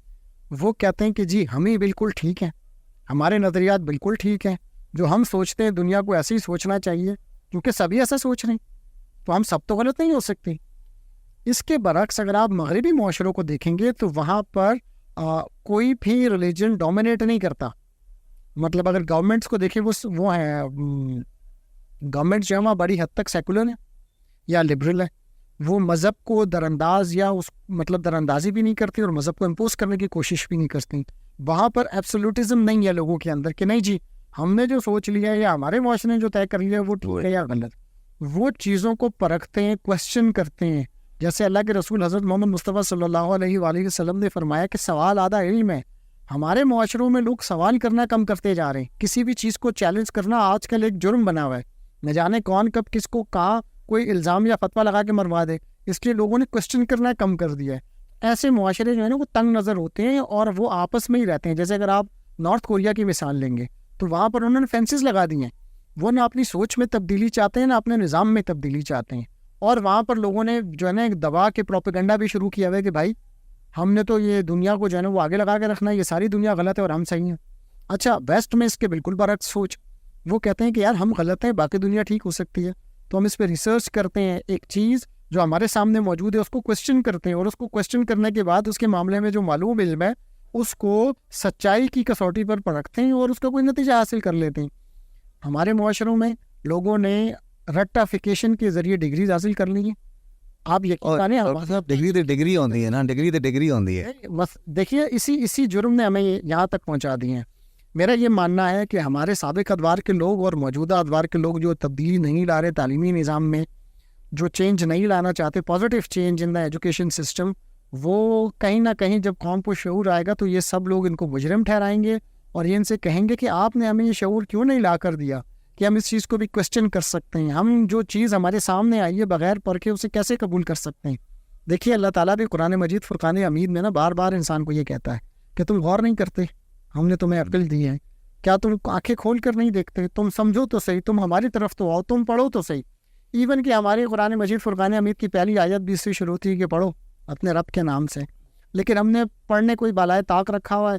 S2: وہ کہتے ہیں کہ جی ہم ہی بالکل ٹھیک ہیں، ہمارے نظریات بالکل ٹھیک ہیں، جو ہم سوچتے ہیں دنیا کو ایسے ہی سوچنا چاہیے، کیونکہ سبھی ایسا سوچ رہے ہیں، تو ہم سب تو غلط نہیں ہو سکتے. اس کے برعکس اگر آپ مغربی معاشروں کو دیکھیں گے تو وہاں پر کوئی بھی ریلیجن ڈومینیٹ نہیں کرتا. مطلب اگر گورنمنٹس کو دیکھیں، وہ ہے گورنمنٹ جو ہے وہاں بڑی حد تک سیکولر ہے یا لبرل ہے. وہ مذہب کو درانداز یا دراندازی بھی نہیں کرتی اور مذہب کو امپوز کرنے کی کوشش بھی نہیں کرتی. وہاں پر ایبسولوٹزم نہیں ہے لوگوں کے اندر کہ نہیں جی ہم نے جو سوچ لیا ہے یا ہمارے معاشرے نے جو طے کر لیا ہے وہ ٹھیک ہے یا غلط. وہ چیزوں کو پرکھتے ہیں، کوشچن کرتے ہیں. جیسے اللہ کے رسول حضرت محمد مصطفیٰ صلی اللہ علیہ وآلہ وسلم نے فرمایا کہ سوال آدھا علم ہے. ہمارے معاشروں میں لوگ سوال کرنا کم کرتے جا رہے ہیں. کسی بھی چیز کو چیلنج کرنا آج کل ایک جرم بنا ہوا ہے. نہ جانے کون کب کس کو کہاں کوئی الزام یا فتویٰ لگا کے مروا دے، اس لیے لوگوں نے کوشچن کرنا کم کر دیا ہے. ایسے معاشرے جو ہیں نا وہ تنگ نظر ہوتے ہیں اور وہ آپس میں ہی رہتے ہیں. جیسے اگر آپ نارتھ کوریا کی مثال لیں گے تو وہاں پر انہوں نے فینسز لگا دی ہیں. وہ نہ اپنی سوچ میں تبدیلی چاہتے ہیں، نہ اپنے نظام میں تبدیلی چاہتے ہیں. اور وہاں پر لوگوں نے جو ہے نا ایک دبا کے پروپیگنڈا بھی شروع کیا ہوا ہے کہ بھائی ہم نے تو یہ دنیا کو جو ہے نا وہ آگے لگا کے رکھنا ہے، یہ ساری دنیا غلط ہے اور ہم صحیح ہیں. اچھا، ویسٹ میں اس کے بالکل برعکس سوچ. وہ کہتے ہیں کہ یار ہم غلط ہیں، باقی دنیا ٹھیک ہو سکتی ہے. تو ہم اس پہ ریسرچ کرتے ہیں، ایک چیز جو ہمارے سامنے موجود ہے اس کو کوشچن کرتے ہیں، اور اس کو کوشچن کرنے کے بعد اس کے معاملے میں جو معلوم علم ہے اس کو سچائی کی کسوٹی پر پرکھتے ہیں اور اس کا کوئی نتیجہ حاصل کر لیتے ہیں. ہمارے معاشروں میں لوگوں نے رٹافیکیشن کے ذریعے ڈگریز حاصل کر لی ہیں. آپ یقین جانیں
S1: ڈگری ہوتی ہے نا، ڈگری ہوتی ہے.
S2: بس دیکھیے اسی جرم نے ہمیں یہاں تک پہنچا دی ہیں. میرا یہ ماننا ہے کہ ہمارے سابق ادوار کے لوگ اور موجودہ ادوار کے لوگ جو تبدیلی نہیں لا رہے تعلیمی نظام میں، جو چینج نہیں لانا چاہتے، positive change in the education system, وہ کہیں نہ کہیں جب قوم کو شعور آئے گا تو یہ سب لوگ ان کو مجرم ٹھہرائیں گے اور یہ ان سے کہیں گے کہ آپ نے ہمیں یہ شعور کیوں نہیں لا کر دیا کہ ہم اس چیز کو بھی کوشچن کر سکتے ہیں. ہم جو چیز ہمارے سامنے آئی ہے بغیر پرکھے اسے کیسے قبول کر سکتے ہیں. دیکھیے اللہ تعالیٰ بھی قرآن مجید فرقان حمید میں نا بار بار انسان کو یہ کہتا ہے کہ تم غور نہیں کرتے، ہم نے تمہیں عقل دی ہے، کیا تم آنکھیں کھول کر نہیں دیکھتے؟ تم سمجھو تو صحیح، تم ہماری طرف تو آؤ، تم پڑھو تو صحیح. ایون کہ ہماری قرآن مجید فرقان حمید کی پہلی آیت بھی اس سے شروع تھی کہ پڑھو اپنے رب کے نام سے، لیکن ہم نے پڑھنے کوئی بالائے طاق رکھا ہوا ہے